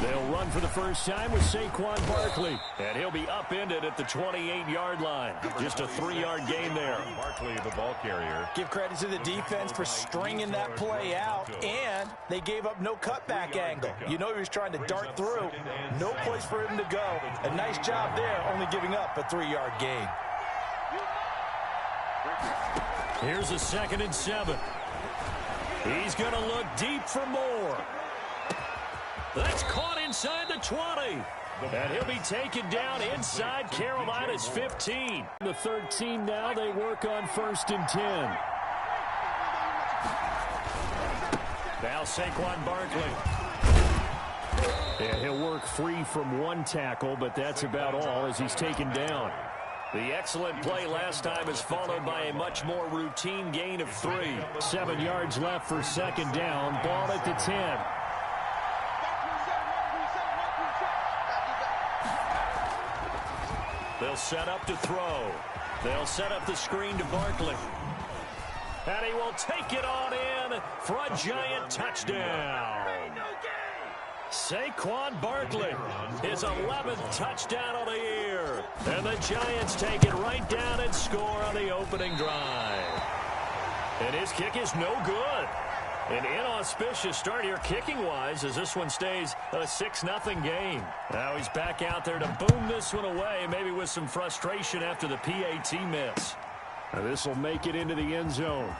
They'll run for the first time with Saquon Barkley. And he'll be upended at the 28-yard line. Just a 3-yard gain there. Barkley, the ball carrier. Give credit to the defense for stringing that play out, and they gave up no cutback angle. You know he was trying to dart through. No place for him to go. A nice job there, only giving up a 3-yard gain. Here's a 2nd and 7. He's going to look deep for more. That's caught inside the 20. And he'll be taken down inside Carolina's 15. The 13 now, they work on 1st and 10. Now Saquon Barkley. And he'll work free from one tackle, but that's about all as he's taken down. The excellent play last time is followed by a much more routine gain of 3. 7 yards left for 2nd down. Ball at the 10. They'll set up to throw. They'll set up the screen to Barkley. And he will take it on in for a giant touchdown. Saquon Barkley, his 11th touchdown of the year. And the Giants take it right down and score on the opening drive. And his kick is no good. An inauspicious start here kicking-wise as this one stays a 6-0 game. Now he's back out there to boom this one away, maybe with some frustration after the PAT miss. Now this will make it into the end zone.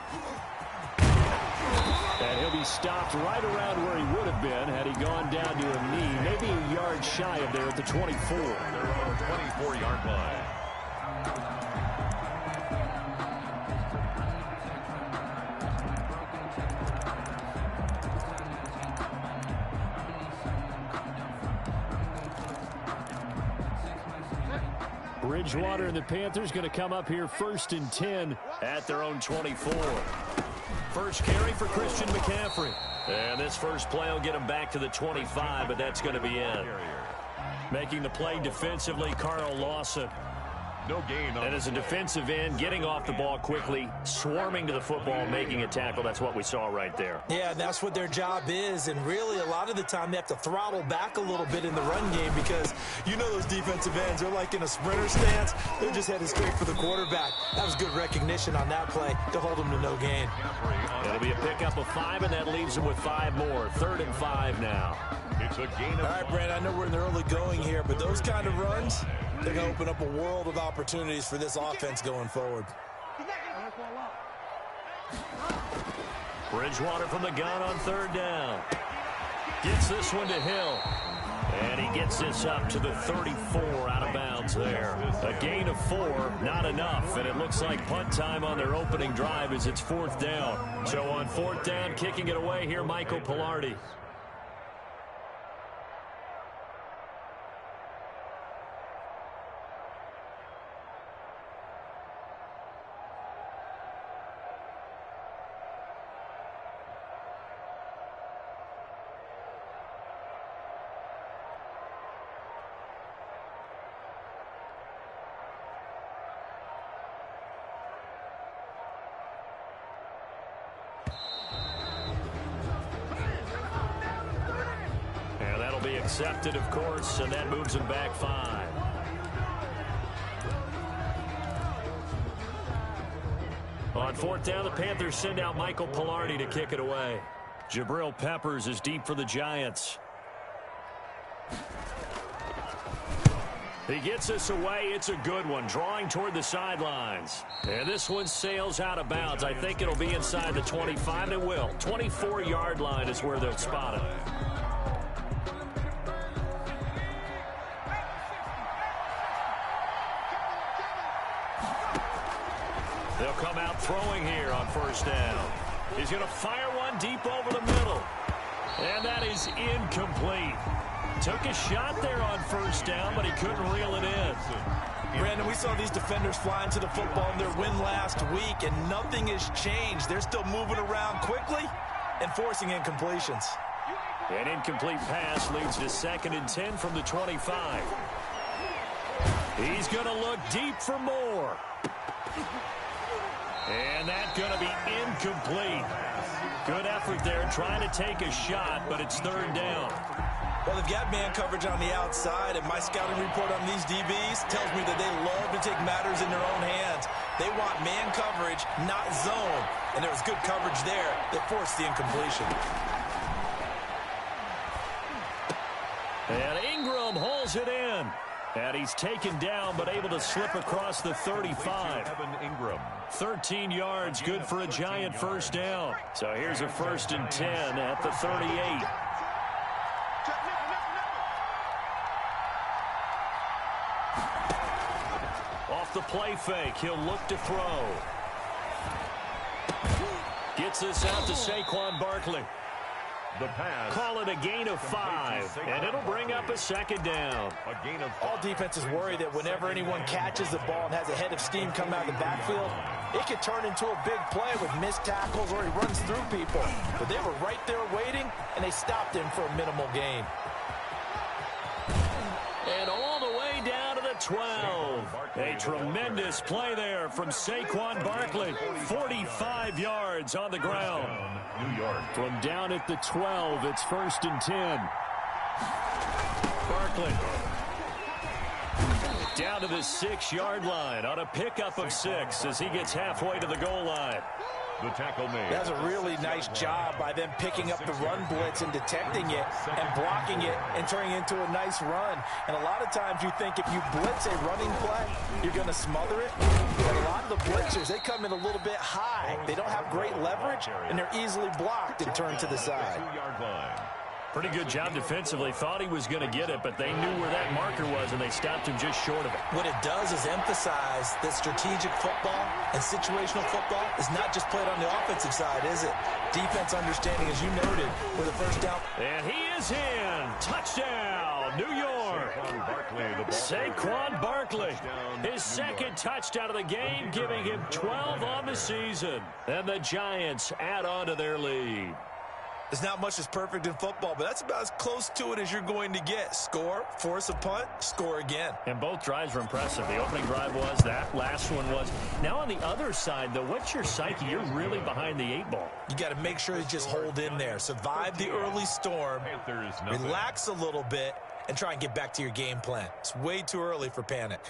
And he'll be stopped right around where he would have been had he gone down to a knee, maybe a yard shy of there at the 24. They're on the 24-yard line. Bridgewater and the Panthers going to come up here 1st and 10 at their own 24. First carry for Christian McCaffrey. And this first play will get him back to the 25, but that's going to be it. Making the play defensively, Carl Lawson. No gain. And as a defensive end, getting off the ball quickly, swarming to the football, making a tackle. That's what we saw right there. Yeah, that's what their job is. And really, a lot of the time, they have to throttle back a little bit in the run game because you know those defensive ends, they're like in a sprinter stance. They're just headed straight for the quarterback. That was good recognition on that play to hold them to no gain. It'll be a pickup of 5, and that leaves them with 5 more. 3rd and 5 now. It's a gain of All right, Brent, I know we're in the early going here, but those kind of runs, they're going to open up a world of opportunities for this offense going forward. Bridgewater from the gun on 3rd down. Gets this one to Hill. And he gets this up to the 34 out of bounds there. A gain of 4, not enough. And it looks like punt time on their opening drive as it's 4th down. So on 4th down, kicking it away here, Michael Pilardi. Accepted, of course, and that moves him back 5. On 4th down, the Panthers send out Michael Pilardi to kick it away. Jabril Peppers is deep for the Giants. He gets this away. It's a good one, drawing toward the sidelines. And this one sails out of bounds. I think it'll be inside the 25. It will. 24-yard line is where they'll spot it. They'll come out throwing here on 1st down. He's going to fire one deep over the middle. And that is incomplete. Took a shot there on 1st down, but he couldn't reel it in. Brandon, we saw these defenders fly into the football in their win last week, and nothing has changed. They're still moving around quickly and forcing incompletions. An incomplete pass leads to 2nd and 10 from the 25. He's going to look deep for more. And that's going to be incomplete. Good effort there trying to take a shot, but it's 3rd down. Well, Well, they've got man coverage on the outside, and my scouting report on these DBs tells me that they love to take matters in their own hands. They want man coverage, not zone. And there was good coverage there that forced the incompletion. And Ingram holds it in. And he's taken down, but able to slip across the 35. Evan Ingram. 13 yards, good for a Giant first down. So here's a 1st and 10 at the 38. Off the play fake, he'll look to throw. Gets this out to Saquon Barkley. The pass. Call it a gain of 5, and it'll bring up a 2nd down. A gain of 5. All defenses worry that whenever anyone catches the ball and has a head of steam coming out of the backfield, it could turn into a big play with missed tackles or he runs through people. But they were right there waiting, and they stopped him for a minimal gain. And all the way down to the 12. A tremendous play there from Saquon Barkley. 45 yards on the ground. New York. From down at the 12, it's 1st and 10. Barkley down to the 6-yard line on a pickup of 6 as he gets halfway to the goal line. The tackle made. That's a really nice job by them picking up the run blitz and detecting it and blocking it and turning it into a nice run. And a lot of times you think if you blitz a running play, you're going to smother it. But a lot of the blitzers, they come in a little bit high. They don't have great leverage, and they're easily blocked and turned to the side. 2-yard line. Pretty good job defensively. Thought he was going to get it, but they knew where that marker was, and they stopped him just short of it. What it does is emphasize that strategic football and situational football is not just played on the offensive side, is it? Defense understanding, as you noted, with a first down. And he is in. Touchdown, New York. Saquon Barkley. His 2nd touchdown of the game, giving him 12 on the season. And the Giants add on to their lead. There's not much that's perfect in football, but that's about as close to it as you're going to get. Score, force a punt, score again. And both drives were impressive. The opening drive was, that last one was. Now on the other side, though, what's your psyche? You're really behind the 8 ball. You got to make sure you just hold in there. Survive the early storm, relax a little bit, and try and get back to your game plan. It's way too early for panic.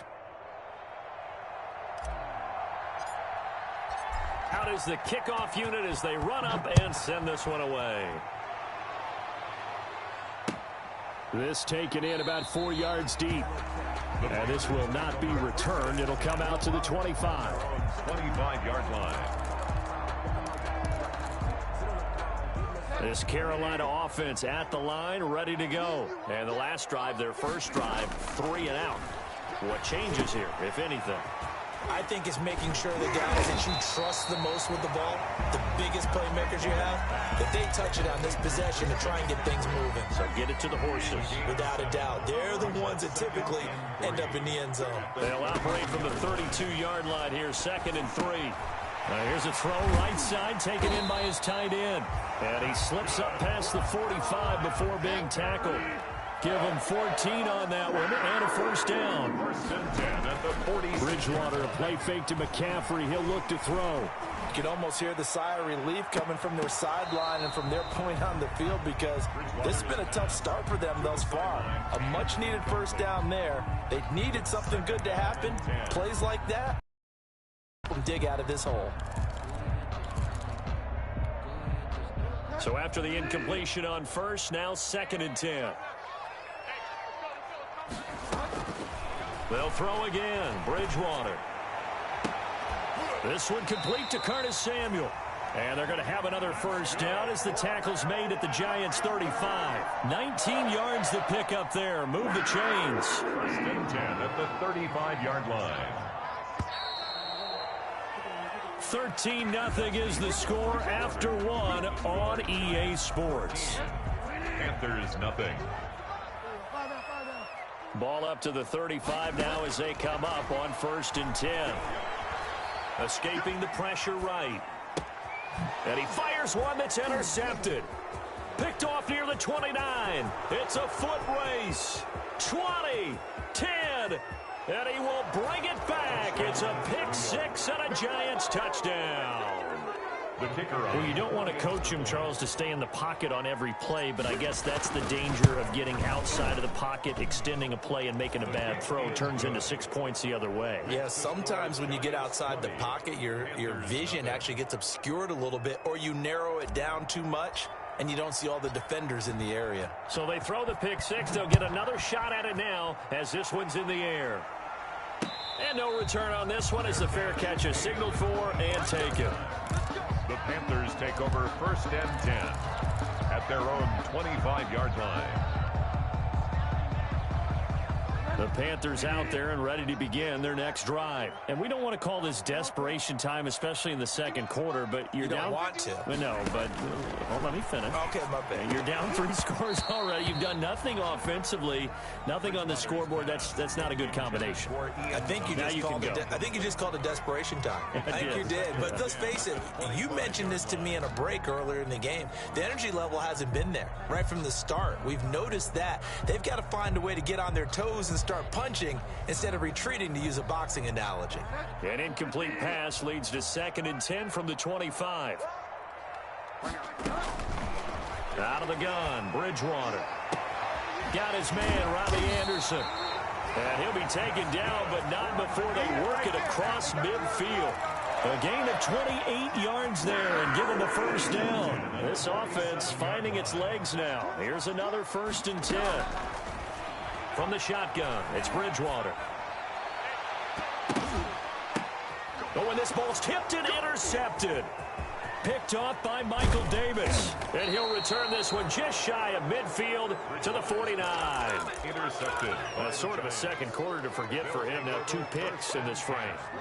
Out is the kickoff unit as they run up and send this one away. This taken in about 4 yards deep. And this will not be returned. It'll come out to the 25. 25-yard line. This Carolina offense at the line, ready to go. And the last drive, their first drive, 3 and out. What changes here, if anything? I think it's making sure the guys that you trust the most with the ball, the biggest playmakers you have, that they touch it on this possession to try and get things moving. So get it to the horses. Without a doubt. They're the ones that typically end up in the end zone. They'll operate from the 32-yard line here, 2nd and 3. Now here's a throw right side, taken in by his tight end. And he slips up past the 45 before being tackled. Give him 14 on that one, and a first down. 1st and 10 at the 40. Bridgewater, a play fake to McCaffrey. He'll look to throw. You can almost hear the sigh of relief coming from their sideline and from their point on the field because this has been a tough start for them thus far. A much-needed first down there. They needed something good to happen. Plays like that, dig out of this hole. So after the incompletion on first, now 2nd and 10. They'll throw again. Bridgewater. This one complete to Curtis Samuel. And they're going to have another first down as the tackle's made at the Giants' 35. 19 yards to pick up there. Move the chains. 1st and 10 at the 35-yard line. 13-0 is the score after 1 on EA Sports. Panthers nothing. Ball up to the 35 now as they come up on 1st and 10. Escaping the pressure right. And he fires one that's intercepted. Picked off near the 29. It's a foot race. 20, 10, and he will bring it back. It's a pick 6 and a Giants touchdown. The kicker on. Well, you don't want to coach him, Charles, to stay in the pocket on every play, but I guess that's the danger of getting outside of the pocket, extending a play, and making a bad throw. Turns into 6 points the other way. Yeah, sometimes when you get outside the pocket, your vision actually gets obscured a little bit, or you narrow it down too much, and you don't see all the defenders in the area. So they throw the pick six. They'll get another shot at it now as this one's in the air. And no return on this one as the fair catch is signaled for and taken. The Panthers take over 1st and 10 at their own 25-yard line. The Panthers out there and ready to begin their next drive. And we don't want to call this desperation time, especially in the second quarter, but you're down. You don't want to. No, but let me finish. Okay, my bad. You're down 3 scores already. You've done nothing offensively, nothing on the scoreboard. That's not a good combination. I think you just called it desperation time. I think you did. But let's face it, you mentioned this to me in a break earlier in the game. The energy level hasn't been there right from the start. We've noticed that. They've got to find a way to get on their toes and start punching instead of retreating, to use a boxing analogy. An incomplete pass leads to 2nd and 10 from the 25. Out of the gun, Bridgewater. Got his man, Robbie Anderson. And he'll be taken down, but not before they work it across midfield. A gain of 28 yards there and given the first down. This offense finding its legs now. Here's another 1st and 10. From the shotgun, it's Bridgewater. Oh, and this ball's tipped and intercepted. Picked off by Michael Davis. And he'll return this one just shy of midfield to the 49. Intercepted. Sort of a second quarter to forget for him. Now 2 picks in this frame.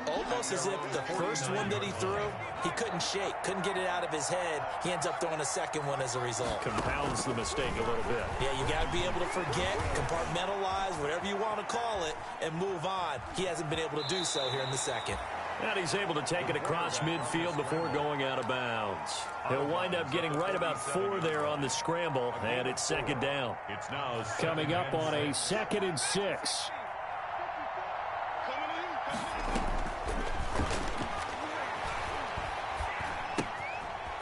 Almost as if the first one that he threw, he couldn't shake, couldn't get it out of his head. He ends up throwing a second one as a result. Compounds the mistake a little bit. Yeah, you got to be able to forget, compartmentalize, whatever you want to call it, and move on. He hasn't been able to do so here in the second. And he's able to take it across midfield before going out of bounds. He'll wind up getting right about 4 there on the scramble, and it's 2nd down. It's now coming up on a 2nd and 6.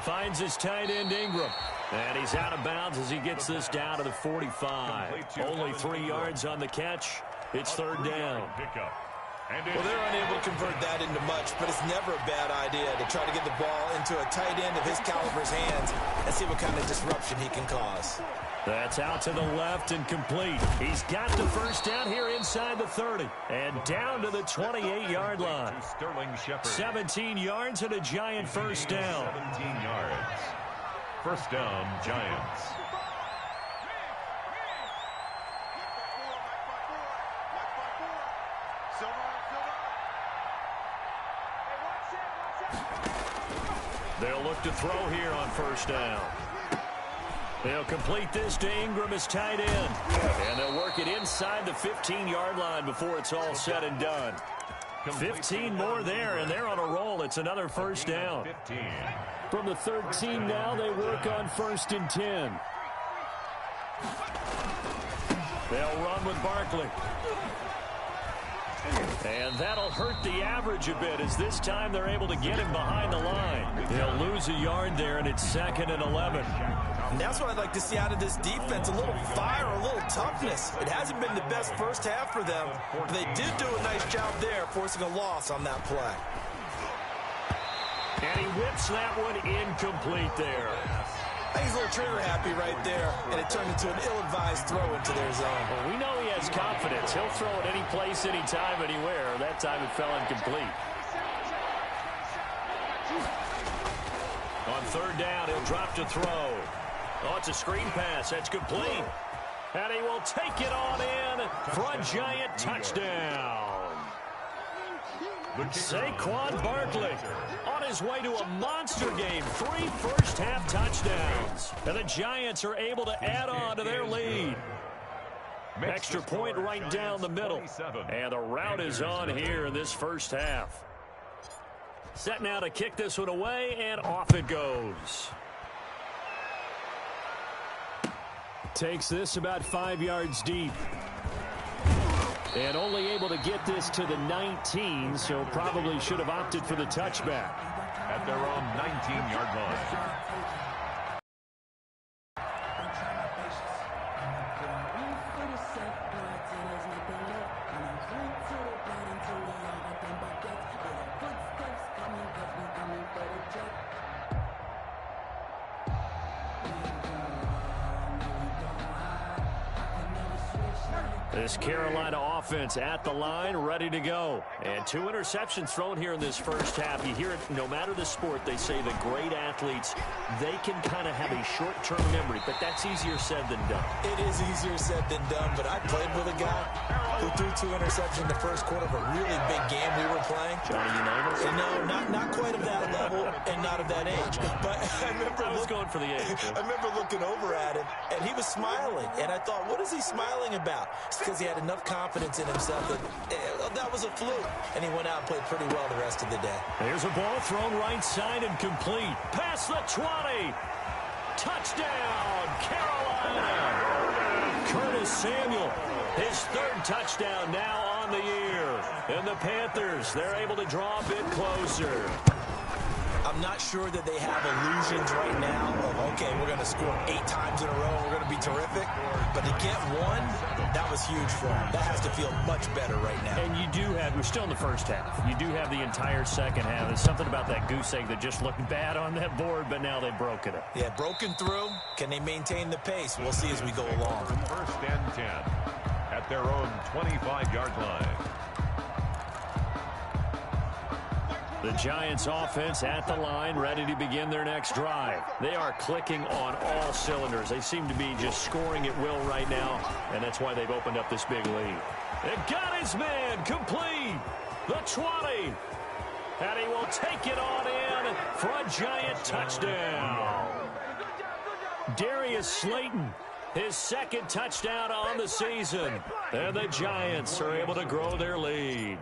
Finds his tight end Ingram. And he's out of bounds as he gets this down to the 45. Only 3 yards on the catch. It's 3rd down. Well, they're unable to convert that into much, but it's never a bad idea to try to get the ball into a tight end of his caliber's hands and see what kind of disruption he can cause. That's out to the left and complete. He's got the first down here inside the 30 and down to the 28-yard line. Sterling Shepard. 17 yards and a giant first down. 17 yards. First down, Giants. They'll look to throw here on first down. They'll complete this to Ingram as tight end. And they'll work it inside the 15-yard line before it's all said and done. 15 more there, and they're on a roll. It's another first down. 15. From the 13 now, they work on 1st and 10. They'll run with Barkley. And that'll hurt the average a bit as this time they're able to get him behind the line. They'll lose a yard there, and it's 2nd and 11. And that's what I'd like to see out of this defense, a little fire, a little toughness. It hasn't been the best first half for them, but they did do a nice job there, forcing a loss on that play. And he whips that one incomplete there. I think he's a little trigger happy right there, and it turned into an ill-advised throw into their zone. Well, we know he has confidence. He'll throw it any place, anytime, anywhere. That time it fell incomplete. On 3rd down, he'll drop to throw. Oh, it's a screen pass. That's complete. And he will take it on in for a giant touchdown. Saquon Barkley on his way to a monster game. 3 first-half touchdowns. And the Giants are able to add on to their lead. Extra point right down the middle. And the route is on here in this first half. Set now to kick this one away, and off it goes. Takes this about 5 yards deep. And only able to get this to the 19, so probably should have opted for the touchback. at their own 19-yard line. This Carolina offense at the line, ready to go. And 2 interceptions thrown here in this first half. You hear it no matter the sport. They say the great athletes, they can kind of have a short-term memory, but that's easier said than done. It is easier said than done, but I played with a guy who threw 2 interceptions in the first quarter of a really big game we were playing. Johnny Unitas? And no, not quite of that level and not of that age. But I was going for the age. I remember looking over at him, and he was smiling. And I thought, what is he smiling about? It's because he had enough confidence in himself that was a fluke. And he went out and played pretty well the rest of the day. There's a ball thrown right side and complete. Past the 20. Touchdown, Carolina. Curtis Samuel, his 3rd touchdown now on the year. And the Panthers, they're able to draw a bit closer. I'm not sure that they have illusions right now of, okay, we're going to score 8 times in a row and we're going to be terrific. But to get 1, that was huge for them. That has to feel much better right now. And you do have, we're still in the first half. You do have the entire second half. There's something about that goose egg that just looked bad on that board, but now they've broken it. Yeah, broken through. Can they maintain the pace? We'll see as we go along. 1st and 10 at their own 25-yard line. The Giants offense at the line, ready to begin their next drive. They are clicking on all cylinders. They seem to be just scoring at will right now, and that's why they've opened up this big lead. It got his man complete. The 20. And he will take it on in for a Giant touchdown. Darius Slayton, his 2nd touchdown on the season. And the Giants are able to grow their lead.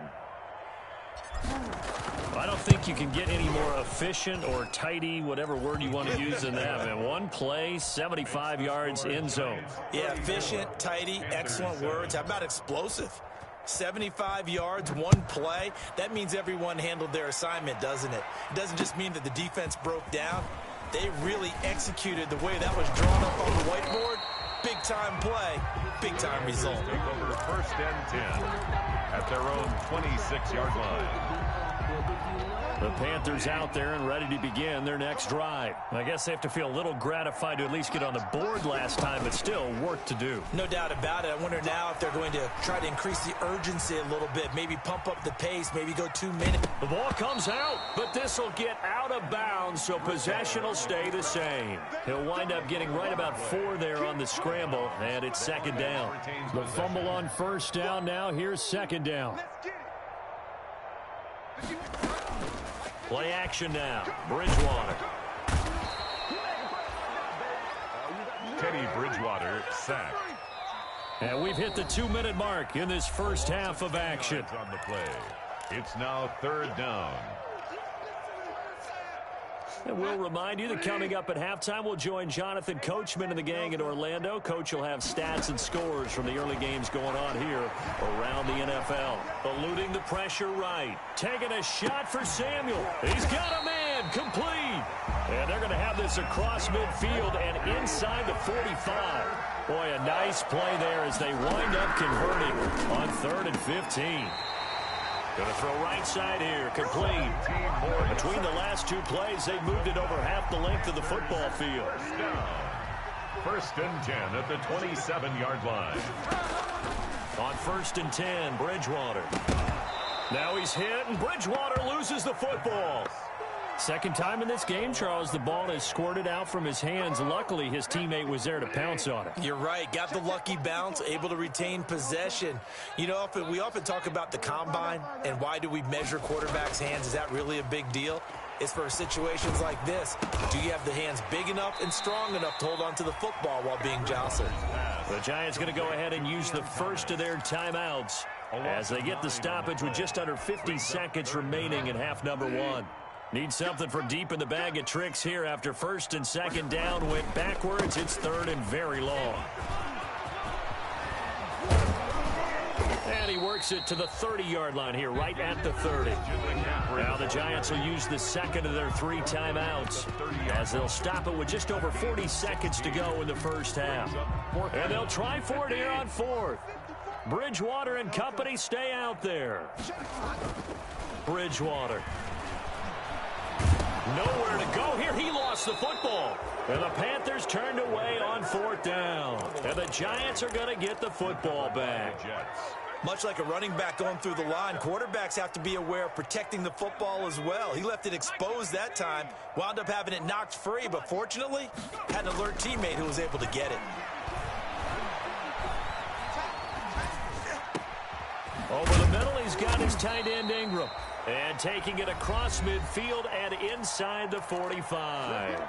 I don't think you can get any more efficient or tidy, whatever word you want to use in that. Man, 1 play, 75 yards, end zone. Yeah, efficient, tidy, excellent words. How about explosive? 75 yards, 1 play. That means everyone handled their assignment, doesn't it? It doesn't just mean that the defense broke down. They really executed the way that was drawn up on the whiteboard. Big-time play, big-time result. Take over 1st and 10 at their own 26-yard line. The Panthers out there and ready to begin their next drive. I guess they have to feel a little gratified to at least get on the board last time, but still work to do. No doubt about it. I wonder now if they're going to try to increase the urgency a little bit, maybe pump up the pace, maybe go 2 minutes. The ball comes out, but this will get out of bounds, so possession will stay the same. He'll wind up getting right about 4 there on the scramble, and it's 2nd down. The fumble on 1st down now. Here's 2nd down. Play action now. Bridgewater. Teddy Bridgewater sacked. And we've hit the 2-minute mark in this first half of action. On the play. It's now 3rd down. And we'll remind you that coming up at halftime, we'll join Jonathan Coachman and the gang in Orlando. Coach will have stats and scores from the early games going on here around the NFL. Eluding the pressure right. Taking a shot for Samuel. He's got a man. Complete. And they're going to have this across midfield and inside the 45. Boy, a nice play there as they wind up converting on 3rd and 15. Going to throw right side here, complete. Between the last 2 plays, they moved it over half the length of the football field. 1st and 10 at the 27-yard line. On 1st and 10, Bridgewater. Now he's hit, and Bridgewater loses the football. 2nd time in this game, Charles, the ball has squirted out from his hands. Luckily, his teammate was there to pounce on it. You're right. Got the lucky bounce, able to retain possession. You know, we often talk about the combine and why do we measure quarterbacks' hands. Is that really a big deal? It's for situations like this. Do you have the hands big enough and strong enough to hold on to the football while being jostled? The Giants going to go ahead and use the first of their timeouts as they get the stoppage with just under 50 seconds remaining in half number 1. Need something from deep in the bag of tricks here after 1st and 2nd down went backwards. It's 3rd and very long. And he works it to the 30-yard line here, right at the 30. Now the Giants will use the second of their 3 timeouts as they'll stop it with just over 40 seconds to go in the first half. And they'll try for it here on 4th. Bridgewater and company stay out there. Bridgewater. Nowhere to go here. He lost the football. And the Panthers turned away on 4th down. And the Giants are going to get the football back. Much like a running back going through the line, quarterbacks have to be aware of protecting the football as well. He left it exposed that time, wound up having it knocked free, but fortunately, had an alert teammate who was able to get it. Over the middle, he's got his tight end Ingram. And taking it across midfield and inside the 45.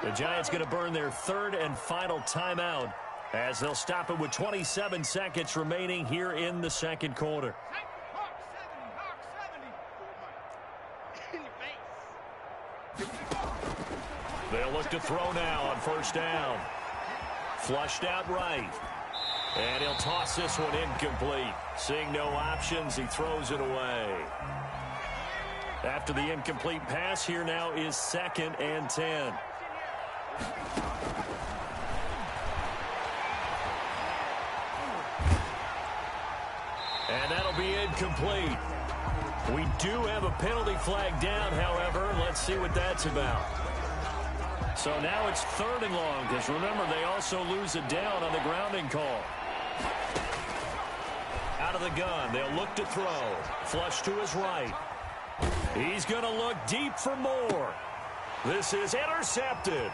The Giants going to burn their 3rd and final timeout as they'll stop it with 27 seconds remaining here in the second quarter. They'll look to throw now on 1st down. Flushed out right. And he'll toss this one incomplete. Seeing no options, he throws it away. After the incomplete pass, here now is 2nd and 10. And that'll be incomplete. We do have a penalty flag down, however. Let's see what that's about. So now it's 3rd and long, because remember, they also lose it down on the grounding call. Out of the gun, they'll look to throw. Flush to his right. He's going to look deep for more. This is intercepted.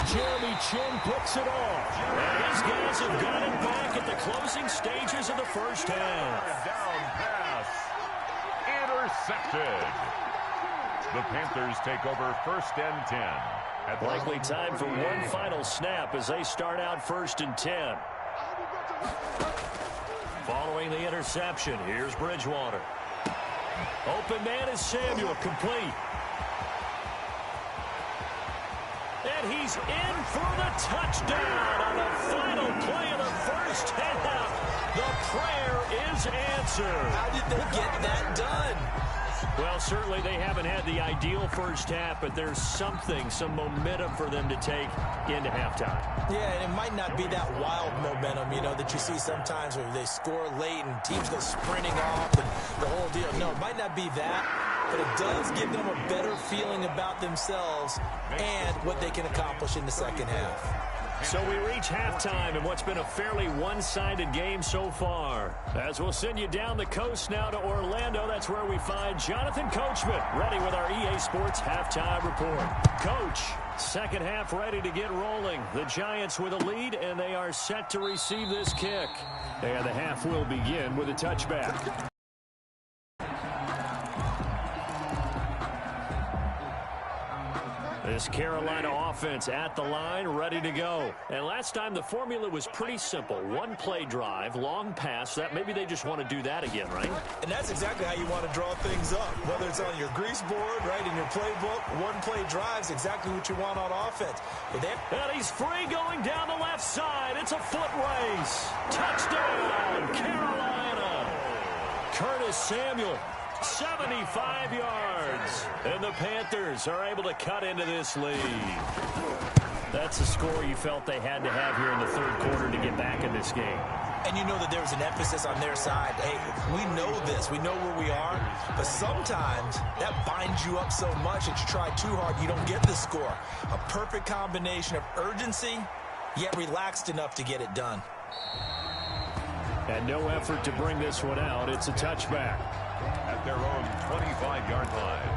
Jeremy Chin picks it off. And his guys have got it back at the closing stages of the first half. Down pass. Intercepted. The Panthers take over 1st and 10. Likely time for one final snap as they start out 1st and 10. Following the interception, here's Bridgewater. Open man is Samuel, complete. And he's in for the touchdown on the final play of the first half. The prayer is answered. How did they get that done? Well, certainly they haven't had the ideal first half, but there's some momentum for them to take into halftime. Yeah, and it might not be that wild momentum, that you see sometimes where they score late and teams go sprinting off and the whole deal. No, it might not be that, but it does give them a better feeling about themselves and what they can accomplish in the second half. So we reach halftime in what's been a fairly one-sided game so far. As we'll send you down the coast now to Orlando, that's where we find Jonathan Coachman ready with our EA Sports Halftime Report. Coach, second half ready to get rolling. The Giants with a lead, and they are set to receive this kick. And the half will begin with a touchback. This Carolina offense at the line, ready to go. And last time the formula was pretty simple. One play drive, long pass. That maybe they just want to do that again, right? And that's exactly how you want to draw things up. Whether it's on your grease board, right, in your playbook, one play drive is exactly what you want on offense. And he's free going down the left side. It's a foot race. Touchdown, Carolina. Curtis Samuel. 75 yards. And the Panthers are able to cut into this lead. That's the score you felt they had to have here in the third quarter to get back in this game. And you know that there was an emphasis on their side. Hey, we know this. We know where we are. But sometimes that binds you up so much that you try too hard, you don't get the score. A perfect combination of urgency, yet relaxed enough to get it done. And no effort to bring this one out. It's a touchback. At their own 25-yard line.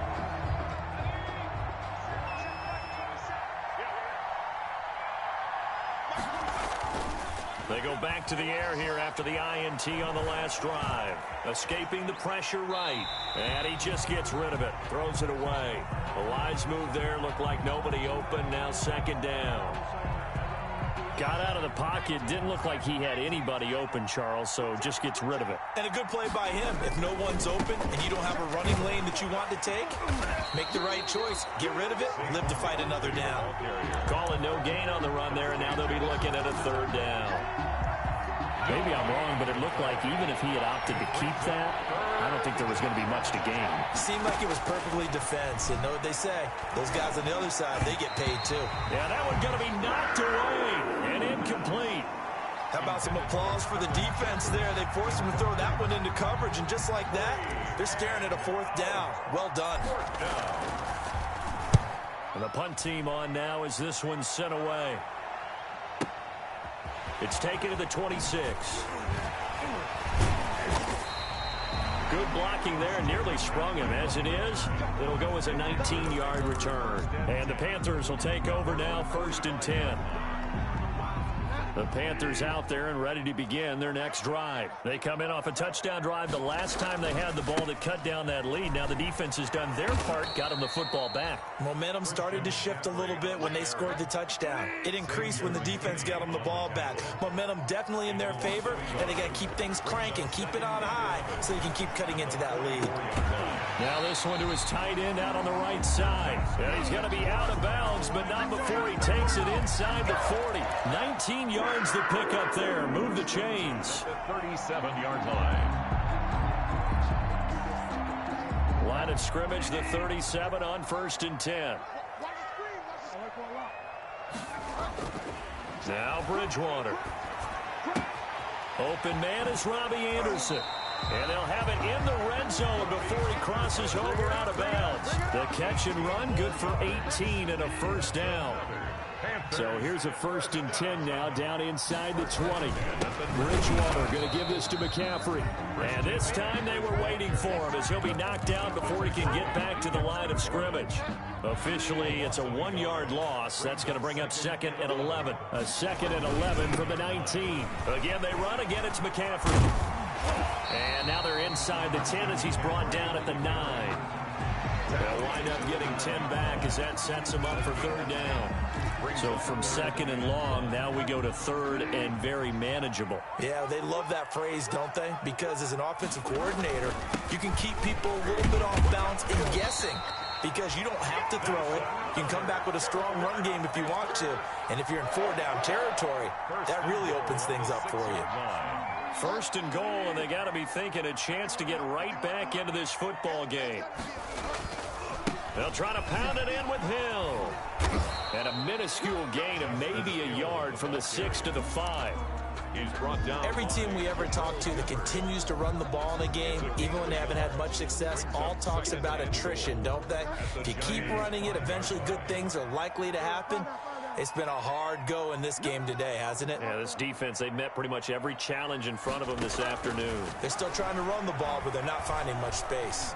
They go back to the air here after the INT on the last drive. Escaping the pressure right. And he just gets rid of it. Throws it away. A wise move there. Looked like nobody open. Now second down. Got out of the pocket. Didn't look like he had anybody open, Charles, so just gets rid of it. And a good play by him. If no one's open and you don't have a running lane that you want to take, make the right choice. Get rid of it. Live to fight another down. Calling no gain on the run there, and now they'll be looking at a third down. Maybe I'm wrong, but it looked like even if he had opted to keep that, I don't think there was going to be much to gain. Seemed like it was perfectly defense. And know what they say? Those guys on the other side, they get paid too. Yeah, that one's going to be knocked away and incomplete. How about some applause for the defense there? They forced him to throw that one into coverage, and just like that, they're staring at a fourth down. Well done. And the punt team on now as this one's sent away. It's taken to the 26. Good blocking there, nearly sprung him. As it is, it'll go as a 19-yard return. And the Panthers will take over now, 1st and 10. The Panthers out there and ready to begin their next drive. They come in off a touchdown drive the last time they had the ball that cut down that lead. Now the defense has done their part, got them the football back. Momentum started to shift a little bit when they scored the touchdown. It increased when the defense got them the ball back. Momentum definitely in their favor, and they got to keep things cranking, keep it on high so they can keep cutting into that lead. Now this one to his tight end out on the right side. And he's going to be out of bounds, but not before he takes it inside the 40. 19 yards to pick up there. Move the chains. 37-yard line. Line of scrimmage, the 37 on 1st and 10. Now Bridgewater. Open man is Robbie Anderson. And they'll have it in the red zone before he crosses over out of bounds. The catch and run, good for 18 and a first down. So here's a 1st and 10 now, down inside the 20. Bridgewater going to give this to McCaffrey. And this time they were waiting for him as he'll be knocked down before he can get back to the line of scrimmage. Officially, it's a 1-yard loss. That's going to bring up 2nd and 11. A 2nd and 11 from the 19. Again, they run. Again, it's McCaffrey. And now they're inside the 10 as he's brought down at the 9. They'll wind up getting 10 back as that sets him up for 3rd down. So from 2nd and long, now we go to 3rd and very manageable. Yeah, they love that phrase, don't they? Because as an offensive coordinator, you can keep people a little bit off balance and guessing. Because you don't have to throw it. You can come back with a strong run game if you want to. And if you're in 4-down territory, that really opens things up for you. 1st and goal, and they got to be thinking a chance to get right back into this football game. They'll try to pound it in with Hill. And a minuscule gain of maybe a yard from the 6 to the 5. He's brought down. Every team we ever talk to that continues to run the ball in a game, even when they haven't had much success, all talks about attrition, don't they? If you keep running it, eventually good things are likely to happen. It's been a hard go in this game today, hasn't it? Yeah, this defense, they met pretty much every challenge in front of them this afternoon. They're still trying to run the ball, but they're not finding much space.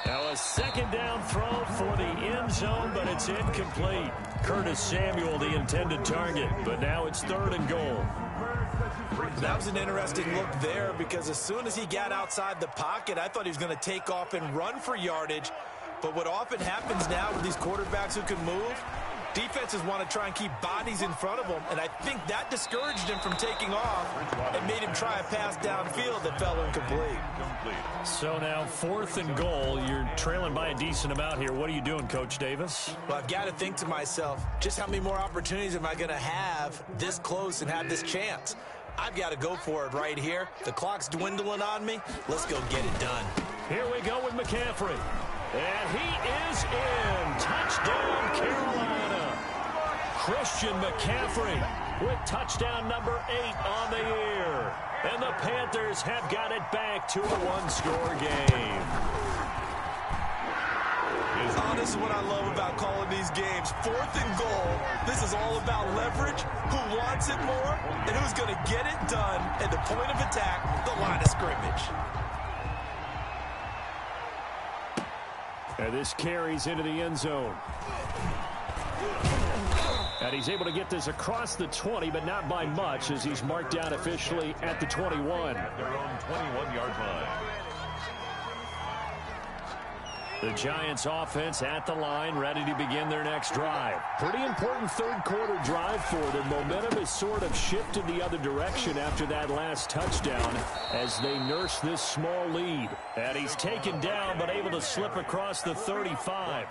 Now a 2nd down throw for the end zone, but it's incomplete. Curtis Samuel, the intended target, but now it's 3rd and goal. That was an interesting look there because as soon as he got outside the pocket, I thought he was going to take off and run for yardage. But what often happens now with these quarterbacks who can move, defenses want to try and keep bodies in front of him, and I think that discouraged him from taking off and made him try a pass downfield that fell incomplete. So now 4th and goal. You're trailing by a decent amount here. What are you doing, Coach Davis? Well, I've got to think to myself, just how many more opportunities am I going to have this close and have this chance? I've got to go for it right here. The clock's dwindling on me. Let's go get it done. Here we go with McCaffrey. And he is in. Touchdown, Carolina. Christian McCaffrey with touchdown number 8 on the year. And the Panthers have got it back to a 1-score game. Oh, this is what I love about calling these games. 4th and goal. This is all about leverage, who wants it more, and who's going to get it done at the point of attack, the line of scrimmage. And this carries into the end zone. And he's able to get this across the 20, but not by much, as he's marked down officially at the 21. Their own 21-yard line. The Giants offense at the line, ready to begin their next drive. Pretty important third quarter drive for them. Momentum has sort of shifted the other direction after that last touchdown as they nurse this small lead. And he's taken down but able to slip across the 35.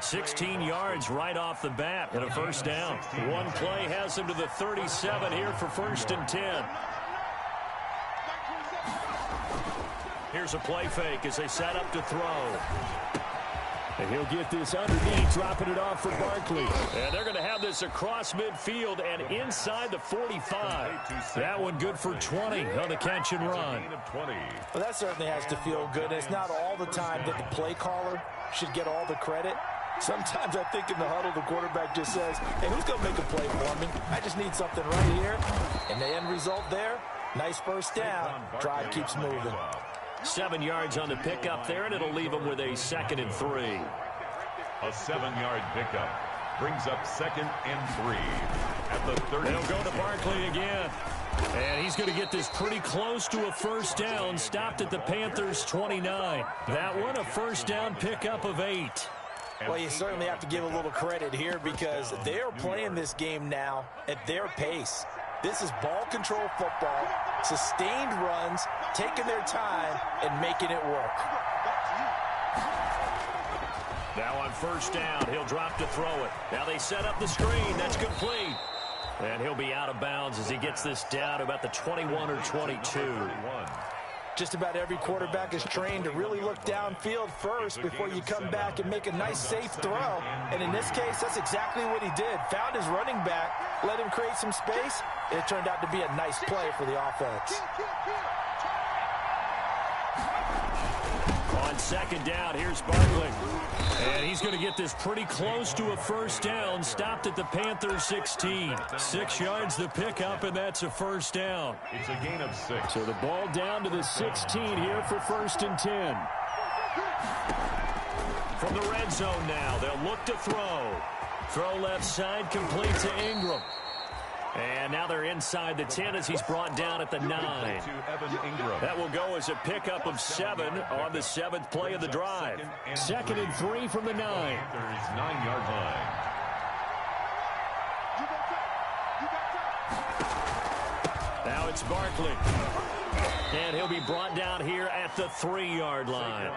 16 yards right off the bat and a first down. One play has him to the 37 here for 1st and 10. Here's a play fake as they set up to throw. And he'll get this underneath, dropping it off for Barkley. And they're going to have this across midfield and inside the 45. That one good for 20 on the catch and run. Well, that certainly has to feel good. It's not all the time that the play caller should get all the credit. Sometimes I think in the huddle, the quarterback just says, hey, who's going to make a play for me? I just need something right here. And the end result there, nice first down. Drive keeps moving. 7 yards on the pickup there, and it'll leave them with a 2nd and 3. A 7-yard pickup brings up 2nd and 3 at the 30. They'll go to Barkley again. And he's going to get this pretty close to a first down, stopped at the Panthers' 29. That one, a first down pickup of 8. Well, you certainly have to give a little credit here because they are playing this game now at their pace. This is ball control football, sustained runs, taking their time, and making it work. Now on first down, he'll drop to throw it. Now they set up the screen. That's complete. And he'll be out of bounds as he gets this down to about the 21 or 22. Just about every quarterback is trained to really look downfield first before you come back and make a nice, safe throw. And in this case, that's exactly what he did. Found his running back, let him create some space, and it turned out to be a nice play for the offense. On second down, here's Barkley. And he's going to get this pretty close to a first down, stopped at the Panthers' 16. 6 yards the pickup, and that's a first down. It's a gain of 6. So the ball down to the 16 here for 1st and 10. From the red zone now, they'll look to throw. Throw left side, complete to Ingram. And now they're inside the 10 as he's brought down at the 9. That will go as a pickup of 7 on the 7th play of the drive. 2nd and 3 from the 9. There's 9-yard line. Now it's Barkley. And he'll be brought down here at the 3-yard line.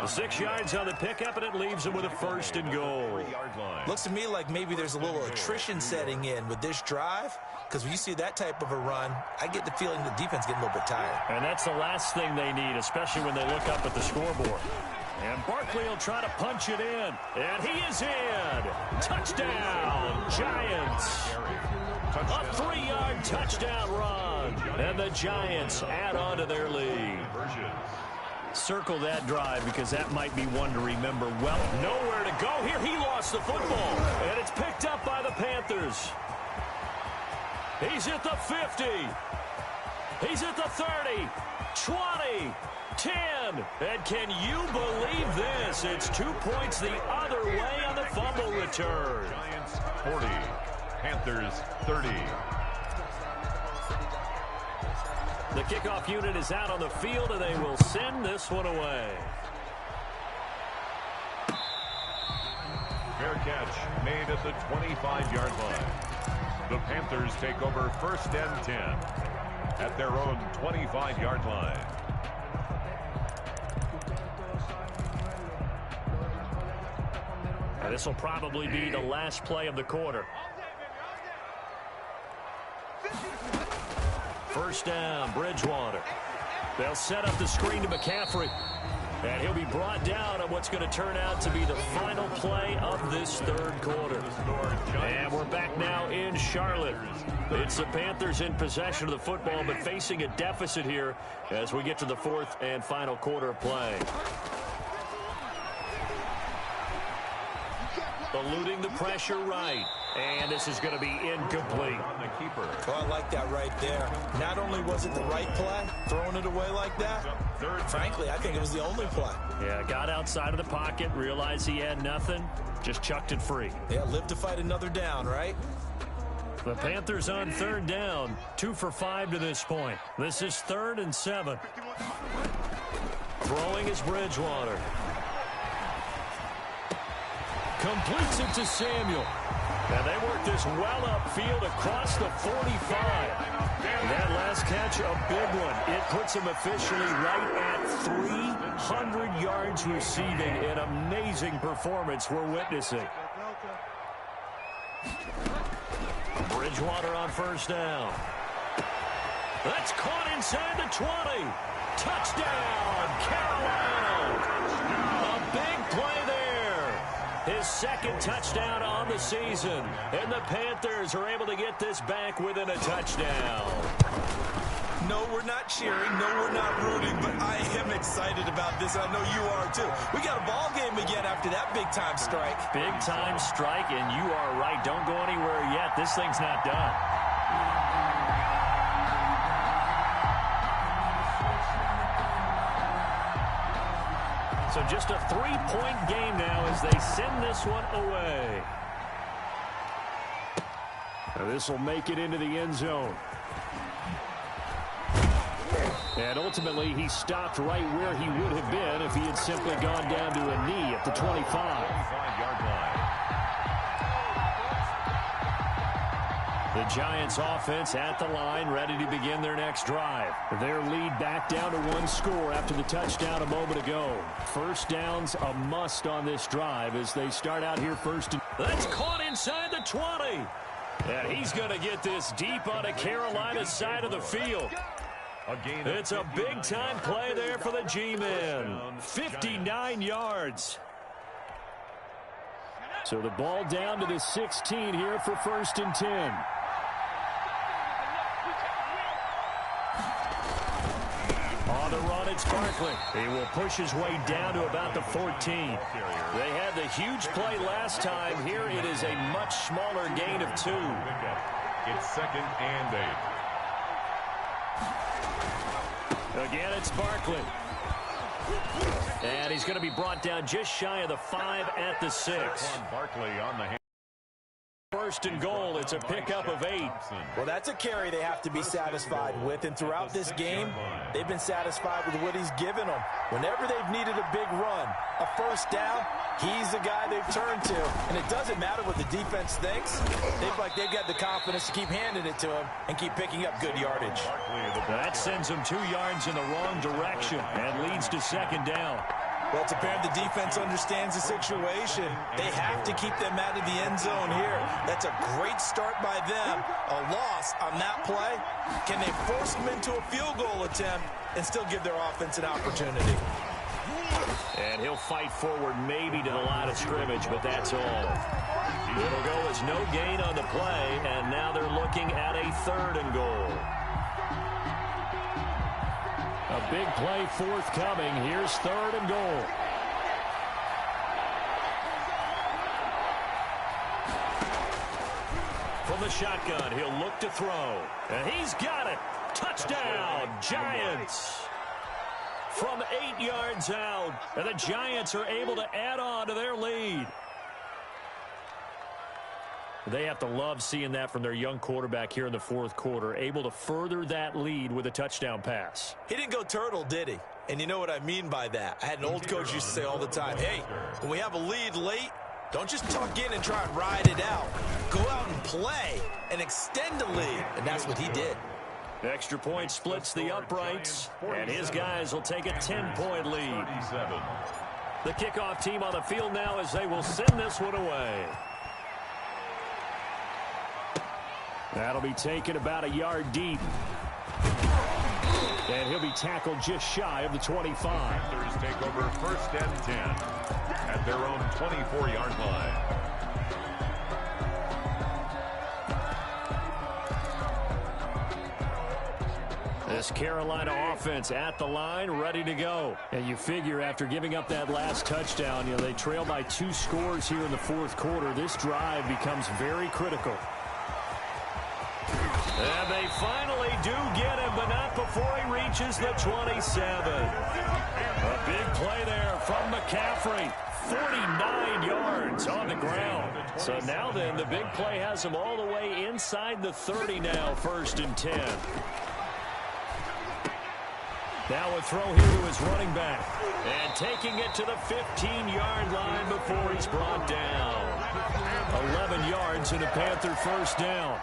6 yards on the pickup, and it leaves him with a 1st and goal. Looks to me like maybe there's a little attrition setting in with this drive, because when you see that type of a run, I get the feeling the defense getting a little bit tired. And that's the last thing they need, especially when they look up at the scoreboard. And Barkley will try to punch it in. And he is in. Touchdown, Giants. A 3-yard touchdown run. And the Giants add on to their lead. Circle that drive because that might be one to remember well. Nowhere to go here. He lost the football. And it's picked up by the Panthers. He's at the 50. He's at the 30. 20. 10. And can you believe this? It's 2 points the other way on the fumble return. Giants 40. Panthers 30. The kickoff unit is out on the field, and they will send this one away. Fair catch made at the 25-yard line. The Panthers take over 1st and 10 at their own 25-yard line. And this will probably be the last play of the quarter. First down, Bridgewater. They'll set up the screen to McCaffrey. And he'll be brought down on what's going to turn out to be the final play of this third quarter. And we're back now in Charlotte. It's the Panthers in possession of the football, but facing a deficit here as we get to the fourth and final quarter of play. Eluding the pressure right. And this is going to be incomplete. Oh, I like that right there. Not only was it the right play, throwing it away like that, frankly, I think it was the only play. Yeah, got outside of the pocket, realized he had nothing, just chucked it free. Yeah, live to fight another down, right? The Panthers on third down, 2 for 5 to this point. This is 3rd and 7. Throwing is Bridgewater. Completes it to Samuel. And they work this well upfield across the 45. That last catch, a big one. It puts him officially right at 300 yards receiving. An amazing performance we're witnessing. Bridgewater on first down. That's caught inside the 20. Touchdown, Carolina. A big play there. His second touchdown on the season. And the Panthers are able to get this back within a touchdown. No, we're not cheering. No, we're not rooting. But I am excited about this. I know you are, too. We got a ball game again after that big-time strike. Big-time strike, and you are right. Don't go anywhere yet. This thing's not done. So just a 3-point game now as they send this one away. Now this will make it into the end zone. And ultimately, he stopped right where he would have been if he had simply gone down to a knee at the 25. 25-yard line. The Giants offense at the line, ready to begin their next drive. Their lead back down to 1 score after the touchdown a moment ago. First down's a must on this drive as they start out here first. That's caught inside the 20. And he's going to get this deep on the Carolina side of the field. It's a big-time play there for the G-men. 59 yards. So the ball down to the 16 here for 1st and 10. On the run, it's Barkley. He will push his way down to about the 14. They had the huge play last time. Here it is a much smaller gain of 2. It's 2nd and 8. Again, it's Barkley. And he's going to be brought down just shy of the 5 at the 6. Barkley on the hand. 1st and goal. It's a pickup of 8. Well, that's a carry they have to be satisfied with. And throughout this game, they've been satisfied with what he's given them. Whenever they've needed a big run, a first down, he's the guy they've turned to. And it doesn't matter what the defense thinks. They feel like they've got the confidence to keep handing it to him and keep picking up good yardage. That sends him 2 yards in the wrong direction and leads to 2nd down. Well, it's apparent the defense understands the situation. They have to keep them out of the end zone here. That's a great start by them. A loss on that play. Can they force them into a field goal attempt and still give their offense an opportunity? And he'll fight forward maybe to the line of scrimmage, but that's all. It'll go as no gain on the play, and now they're looking at a 3rd and goal. A big play forthcoming. Here's 3rd and goal. From the shotgun, he'll look to throw. And he's got it. Touchdown, Giants. From 8 yards out. And the Giants are able to add on to their lead. They have to love seeing that from their young quarterback here in the 4th quarter, able to further that lead with a touchdown pass. He didn't go turtle, did he? And you know what I mean by that. I had an old coach used to say all the time, hey, when we have a lead late, don't just tuck in and try and ride it out. Go out and play and extend the lead. And that's what he did. Extra point splits the uprights, and his guys will take a 10-point lead. The kickoff team on the field now as they will send this one away. That'll be taken about a yard deep. And he'll be tackled just shy of the 25. Panthers take over 1st and 10 at their own 24-yard line. This Carolina offense at the line, ready to go. And you figure after giving up that last touchdown, they trail by 2 scores here in the 4th quarter. This drive becomes very critical. And they finally do get him, but not before he reaches the 27. A big play there from McCaffrey. 49 yards on the ground. So now then, the big play has him all the way inside the 30 now, 1st and 10. Now a throw here to his running back. And taking it to the 15-yard line before he's brought down. 11 yards and a Panther first down.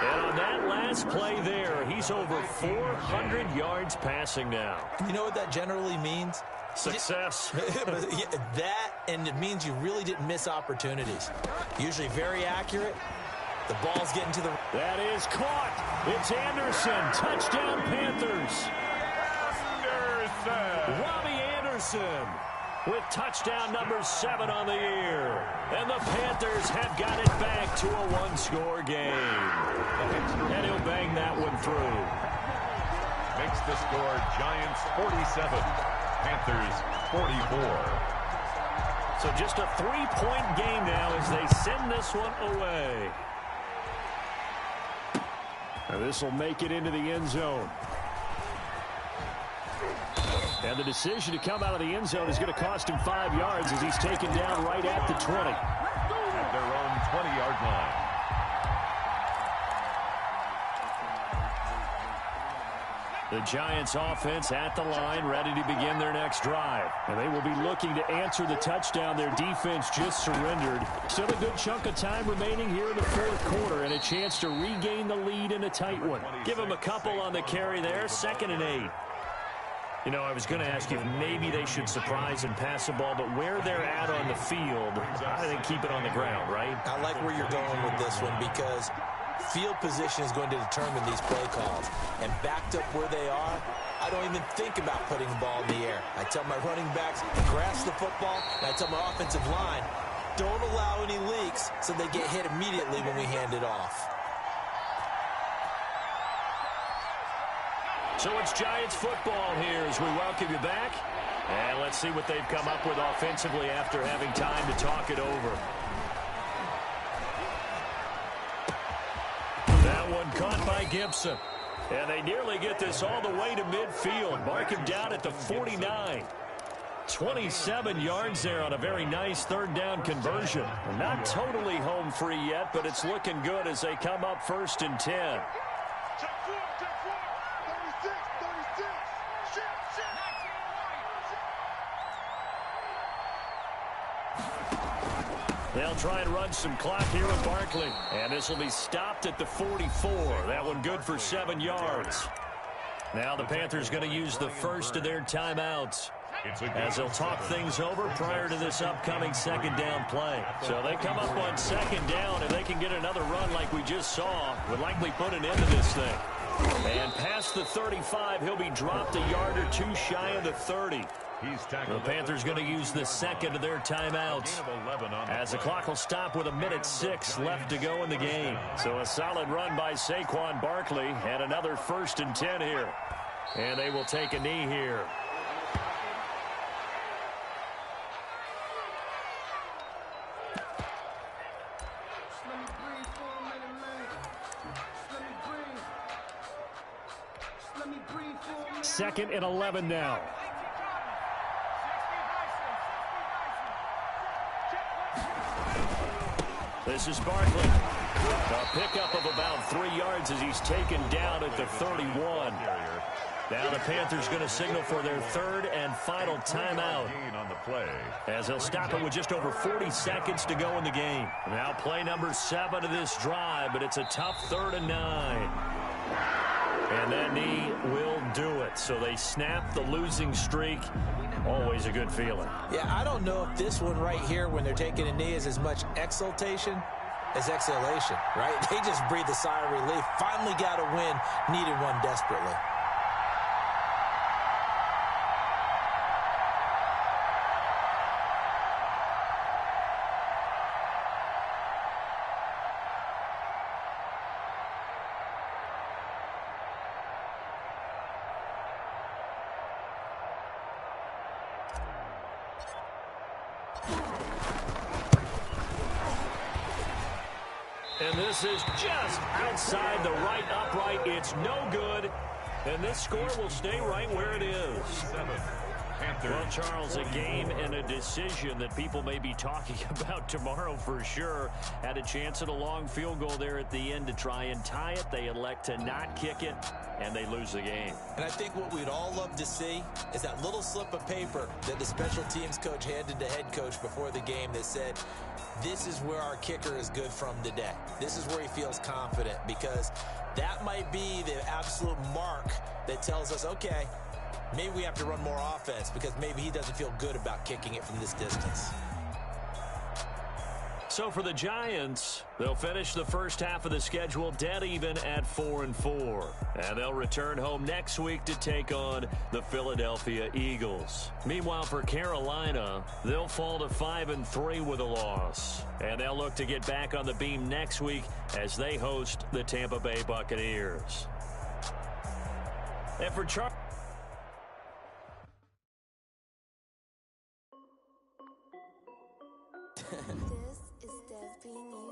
And on that last play there, he's over 400 yards passing now. You know what that generally means? Success. That, and it means you really didn't miss opportunities. Usually very accurate. The ball's getting to the... That is caught. It's Anderson. Touchdown, Panthers. Robbie Anderson with touchdown number 7 on the year. And the Panthers have got it back to a one-score game. And he'll bang that one through. Makes the score Giants 47, Panthers 44. So just a 3-point game now as they send this one away. And this will make it into the end zone. And the decision to come out of the end zone is going to cost him 5 yards as he's taken down right at the 20. At their own 20-yard line. The Giants offense at the line, ready to begin their next drive. And they will be looking to answer the touchdown their defense just surrendered. Still a good chunk of time remaining here in the fourth quarter and a chance to regain the lead in a tight one. Give them a couple on the carry there, 2nd and 8. You know, I was going to ask you if maybe they should surprise and pass the ball, but where they're at on the field, I think keep it on the ground, right? I like where you're going with this one because field position is going to determine these play calls. And backed up where they are, I don't even think about putting the ball in the air. I tell my running backs, grasp the football, and I tell my offensive line, don't allow any leaks so they get hit immediately when we hand it off. So it's Giants football here as we welcome you back. And let's see what they've come up with offensively after having time to talk it over. That one caught by Gibson. And they nearly get this all the way to midfield. Mark him down at the 49. 27 yards there on a very nice 3rd down conversion. Not totally home free yet, but it's looking good as they come up 1st and 10. They'll try and run some clock here with Barkley. And this will be stopped at the 44. That one good for 7 yards. Now the Panthers going to use the first of their timeouts as they'll talk things over prior to this upcoming 2nd down play. So they come up on 2nd down, and they can get another run like we just saw. Would likely put an end to this thing. And past the 35, he'll be dropped a yard or 2 shy of the 30. The Panthers going to use the 2nd of their timeouts as the clock will stop with 1:06 left to go in the game. So a solid run by Saquon Barkley and another 1st and 10 here. And they will take a knee here. Second and 11 now. This is Barkley. A pickup of about 3 yards as he's taken down at the 31. Now the Panthers going to signal for their 3rd and final timeout as they'll stop it with just over 40 seconds to go in the game. Now play number 7 of this drive, but it's a tough 3rd and 9. And that knee will do it. So they snap the losing streak. Always a good feeling. Yeah, I don't know if this one right here when they're taking a knee is as much exultation as exhalation, right? They just breathe a sigh of relief. Finally got a win. Needed one desperately. And this is just outside the right upright. It's no good. And this score will stay right where it is. Panthers. Well, Charles, a game and a decision that people may be talking about tomorrow for sure. Had a chance at a long field goal there at the end to try and tie it. They elect to not kick it, and they lose the game. And I think what we'd all love to see is that little slip of paper that the special teams coach handed to head coach before the game that said, this is where our kicker is good from today. This is where he feels confident, because that might be the absolute mark that tells us, okay, maybe we have to run more offense because maybe he doesn't feel good about kicking it from this distance. So for the Giants, they'll finish the first half of the schedule dead even at 4-4. And they'll return home next week to take on the Philadelphia Eagles. Meanwhile, for Carolina, they'll fall to 5-3 with a loss. And they'll look to get back on the beam next week as they host the Tampa Bay Buccaneers. And for Charles, This is Dev being